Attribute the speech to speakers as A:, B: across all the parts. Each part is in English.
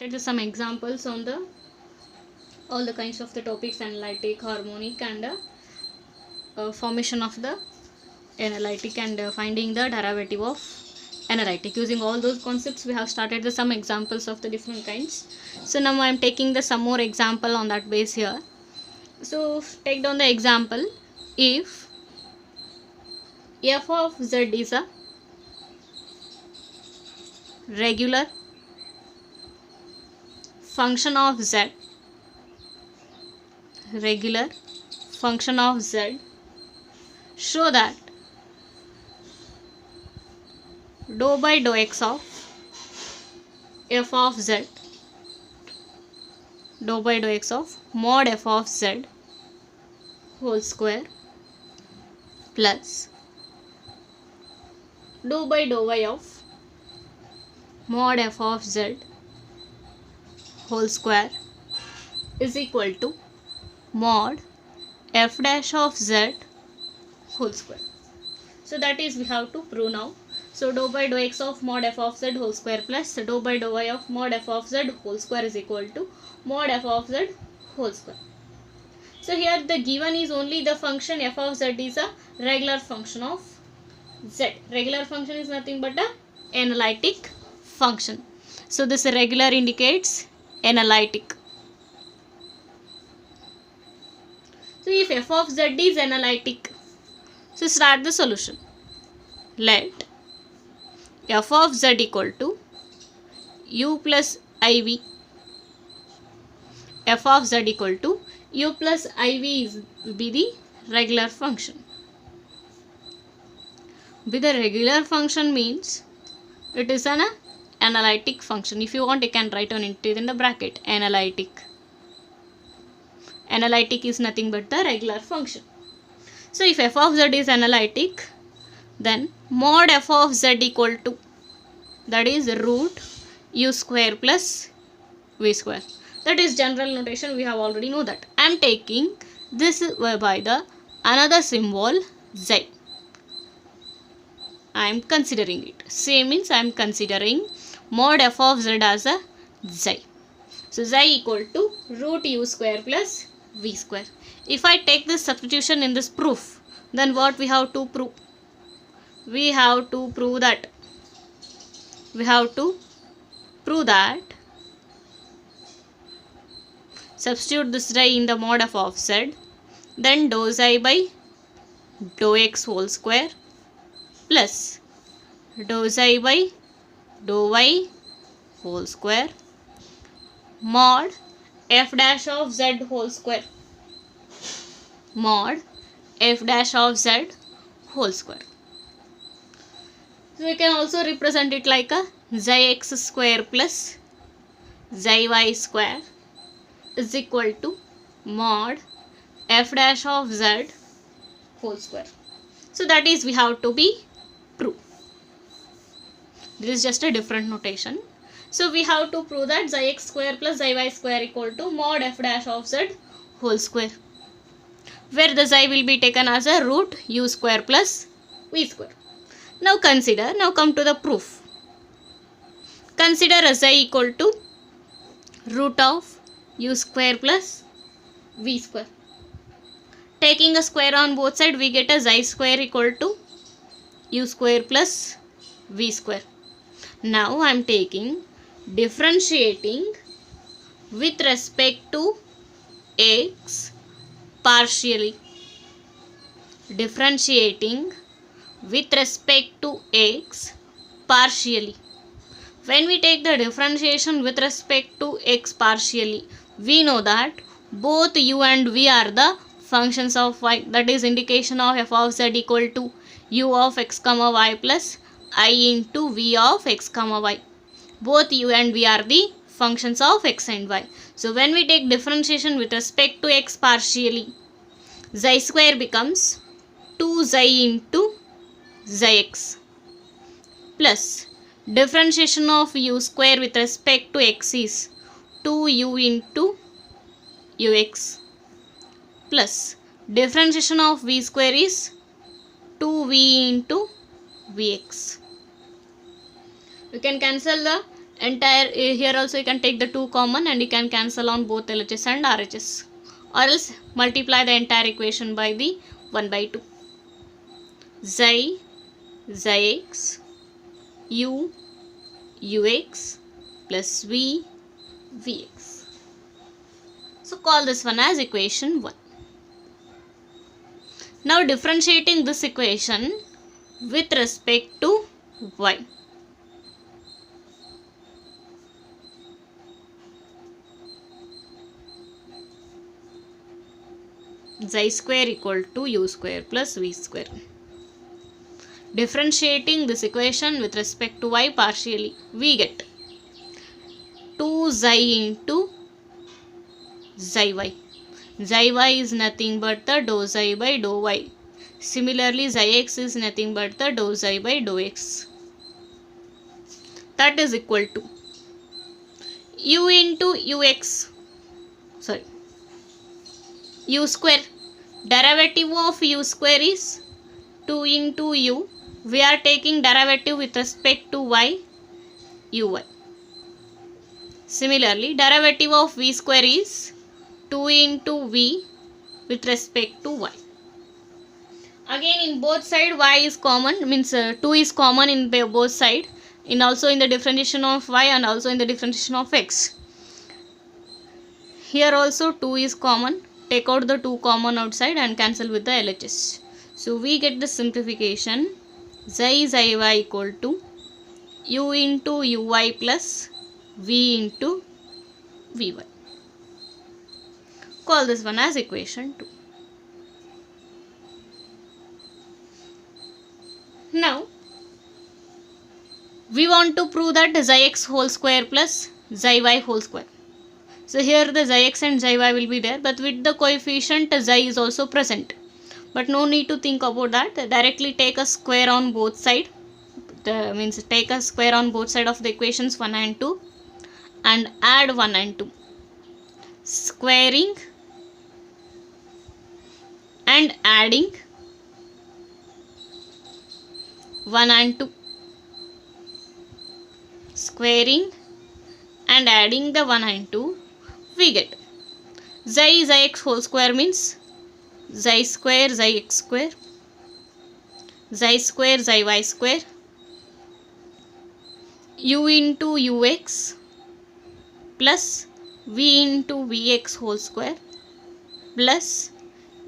A: started some examples on the all the kinds of the topics, analytic, harmonic, and formation of the analytic, and finding the derivative of analytic. Using all those concepts, we have started some examples of the different kinds. So now I am taking some more example on that base here. So take down the example. If f of z is a regular function of z, show that dou by dou x of f of z, dou by dou x of mod f of z whole square plus dou by dou y of mod f of z whole square is equal to mod f dash of z whole square. So that is we have to prove now. So dou by dou x of mod f of z whole square plus dou by dou y of mod f of z whole square is equal to mod f of z whole square. So here the given is only the function f of z is a regular function of z. Regular function is nothing but a analytic function. So this regular indicates analytic. So if f of z is analytic, so start the solution. Let f of z equal to u plus iv. F of z equal to u plus iv is be the regular function. With the regular function means it is an analytic function. If you want, you can write on it in the bracket analytic. Analytic is nothing but the regular function. So if f of z is analytic, then mod f of z equal to, that is root u square plus v square. That is general notation, we have already know that. I am taking this by the another symbol z. I am considering it. Same means I am considering mod f of z as a z. So z equal to root u square plus v square. If I take this substitution in this proof, then what we have to prove? We have to prove that substitute this z in the mod f of z, then dou z by dou x whole square plus dou z by dou y whole square mod f dash of z whole square, mod f dash of z whole square. So we can also represent it like a zx square plus zy square is equal to mod f dash of z whole square. So that is we have to be prove. This is just a different notation. So we have to prove that zx square plus zy square equal to mod f dash of z whole square, where the z will be taken as a root u square plus v square. Now consider, now come to the proof. Consider a z equal to root of u square plus v square. Taking a square on both sides, we get a z square equal to u square plus v square. Now I am taking differentiating with respect to x partially. Differentiating with respect to x partially. When we take the differentiation with respect to x partially, we know that both u and v are the functions of y. That is indication of f of z equal to u of x comma y plus I into v of x comma y. Both u and v are the functions of x and y. So when we take differentiation with respect to x partially, z square becomes 2z into zx plus differentiation of u square with respect to x is 2u into ux plus differentiation of v square is 2v into vx. You can cancel the Entire here also you can take the 2 common and you can cancel on both LHS and RHS, or else multiply the entire equation by the 1 by 2. Xi, Xix, U, Ux plus V, Vx. So call this one as equation 1. Now differentiating this equation with respect to y. Xi square equal to u square plus v square. Differentiating this equation with respect to y partially, we get 2 xi into xy. Xy is nothing but the dou xi by dou y. Similarly, xix is nothing but the dou xi by dou x. That is equal to u into u square. Derivative of u square is 2 into u. We are taking derivative with respect to y, uy. Similarly, derivative of v square is 2 into v with respect to y. Again, in both sides y is common, means 2 is common in both sides, in also in the differentiation of y and also in the differentiation of x. Here also 2 is common. Take out the 2 common outside and cancel with the LHS. So we get the simplification xi y equal to u into uy plus v into vy. Call this one as equation 2. Now we want to prove that xix whole square plus xy whole square. So here the xix and xy will be there, but with the coefficient xi is also present. But no need to think about that. Directly take a square on both sides. Means take a square on both sides of the equations 1 and 2 and add 1 and 2. Squaring and adding 1 and 2. Squaring and adding the 1 and 2. We get xix whole square means xi square xix square, xi square xy square, u into ux plus v into vx whole square plus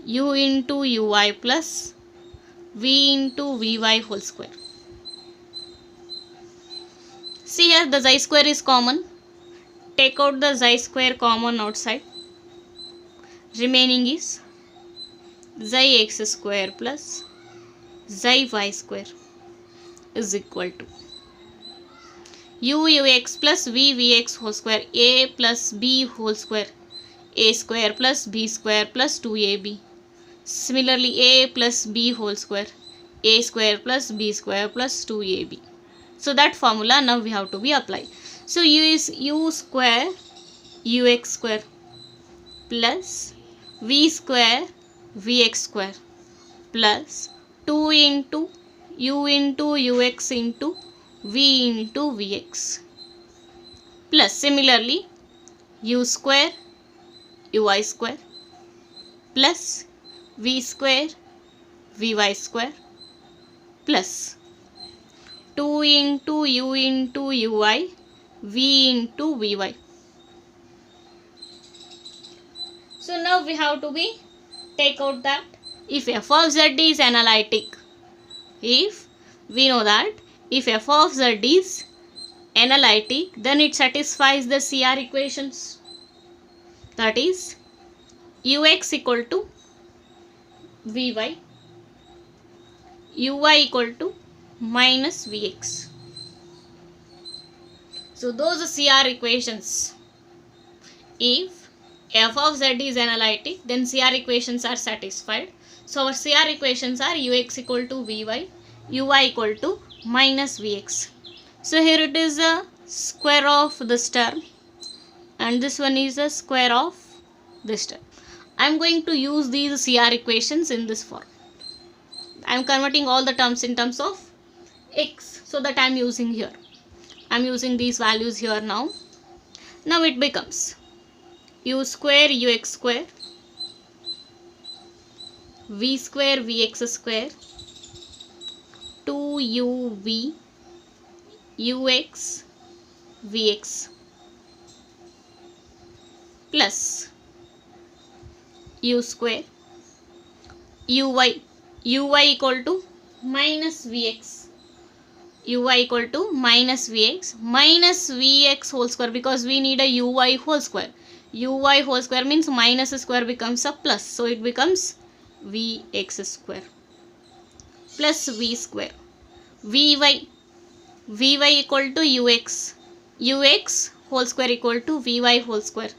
A: u into uy plus v into vy whole square. See here the xi square is common. Take out the xi square common outside. Remaining is xi x square plus xy y square is equal to ux plus vx whole square, a plus b whole square, a square plus b square plus 2ab. Similarly, a plus b whole square, a square plus b square plus 2ab. So that formula now we have to be applied. So u is u square ux square plus v square vx square plus 2 into u into ux into v into vx plus similarly u square uy square plus v square vy square plus 2 into u into uy v into vy. So now we have to be take out that if f of z is analytic, if we know that if f of z is analytic, then it satisfies the CR equations, that is ux equal to vy, uy equal to minus vx. So those are CR equations. If f of z is analytic, then CR equations are satisfied. So our CR equations are ux equal to vy, uy equal to minus vx. So here it is the square of this term and this one is the square of this term. I am going to use these CR equations in this form. I am converting all the terms in terms of x, so that I am using here. I'm using these values here now. Now it becomes u square ux square, v square vx square, 2uv ux vx plus u square uy equal to minus vx, uy equal to minus vx whole square, because we need a uy whole square. Uy whole square means minus square becomes a plus, so it becomes vx square plus v square, vy equal to ux whole square equal to vy whole square,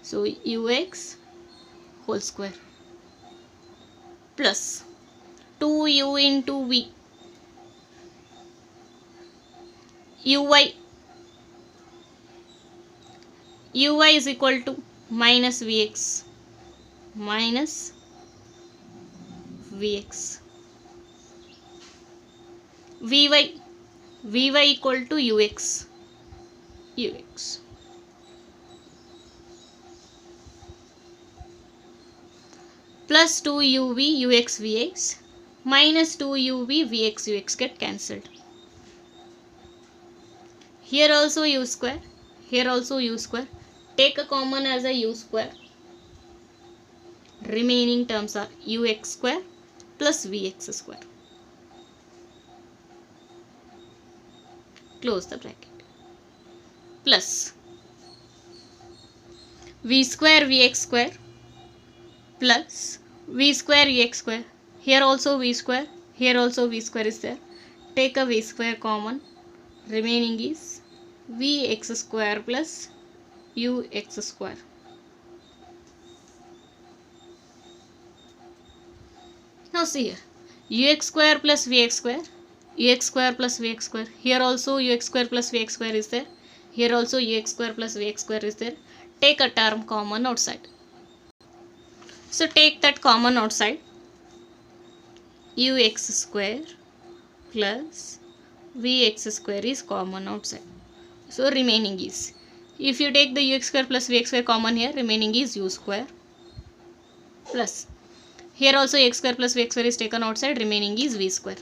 A: so ux whole square plus 2u into v, uy is equal to minus vx vy equal to ux plus 2uv ux vx minus 2uv vx ux get cancelled. Here also u square, here also u square. Take a common as a u square. Remaining terms are ux square plus vx square. Close the bracket. Plus v square vx square plus v square ex square. Here also v square, here also v square is there. Take a v square common. Remaining is vx square plus ux square. Now see here, ux square plus vx square, ux square plus vx square. Here also ux square plus vx square is there. Here also ux square plus vx square is there. Take a term common outside. So take that common outside. Ux square plus vx square is common outside. So remaining is, if you take the ux square plus vx square common here, remaining is u square plus, here also x square plus vx square is taken outside, remaining is v square.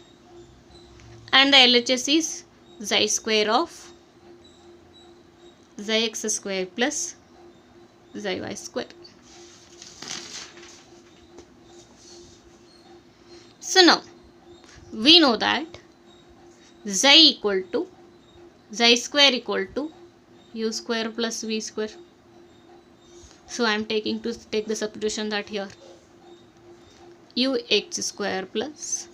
A: And the LHS is xi square of xx square plus xy square. So now we know that xi square equal to u square plus v square. So I am taking to take the substitution that here ux square plus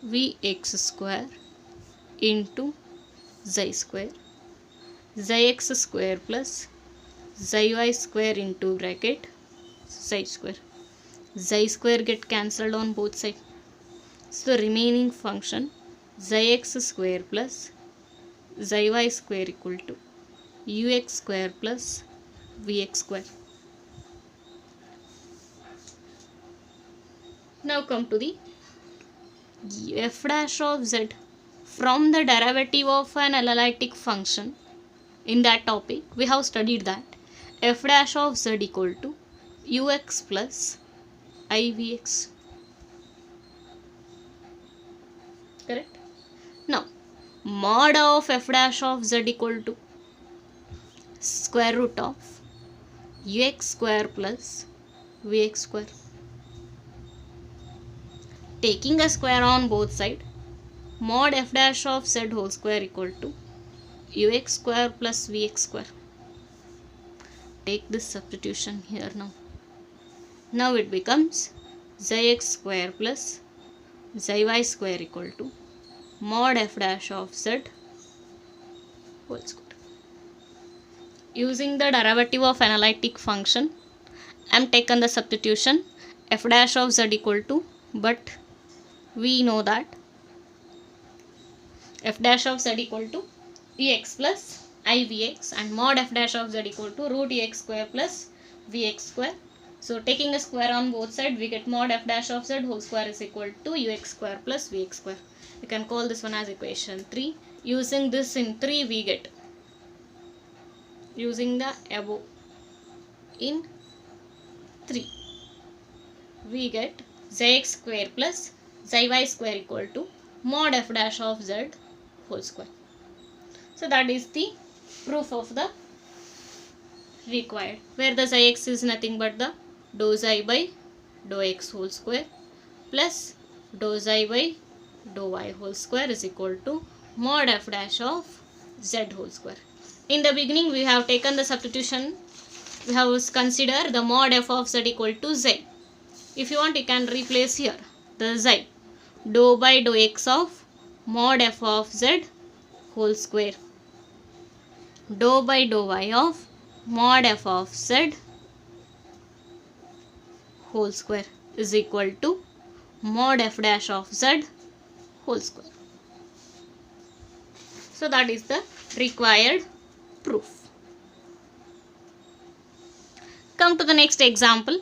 A: vx square into xi square, xx square plus xy square into bracket xi square. Xi square get cancelled on both sides. So the remaining function xx square plus xy square equal to ux square plus vx square. Now come to the f dash of z from the derivative of an analytic function. In that topic we have studied that f dash of z equal to ux plus ivx. Correct? Now mod of f dash of z equal to square root of ux square plus vx square. Taking a square on both sides, mod f dash of z whole square equal to ux square plus vx square. Take this substitution here now. Now it becomes xx square plus xy square equal to mod f dash of z whole square. Using the derivative of analytic function, I am taken the substitution f dash of z equal to, but we know that f dash of z equal to ex plus ivx and mod f dash of z equal to root ex square plus vx square. So taking a square on both sides, we get mod f dash of z whole square is equal to ux square plus vx square. We can call this one as equation 3. Using this in 3 we get using the above in 3, we get zx square plus zy square equal to mod f dash of z whole square. So that is the proof of the required, where the x is nothing but the dou xi by dou x whole square plus dou xi by dou y whole square is equal to mod f dash of z whole square. In the beginning we have taken the substitution, we have considered the mod f of z equal to z. If you want, you can replace here the xi, dou by dou x of mod f of z whole square, dou by dou y of mod f of z whole square is equal to mod f dash of z whole square. So that is the required proof. Come to the next example.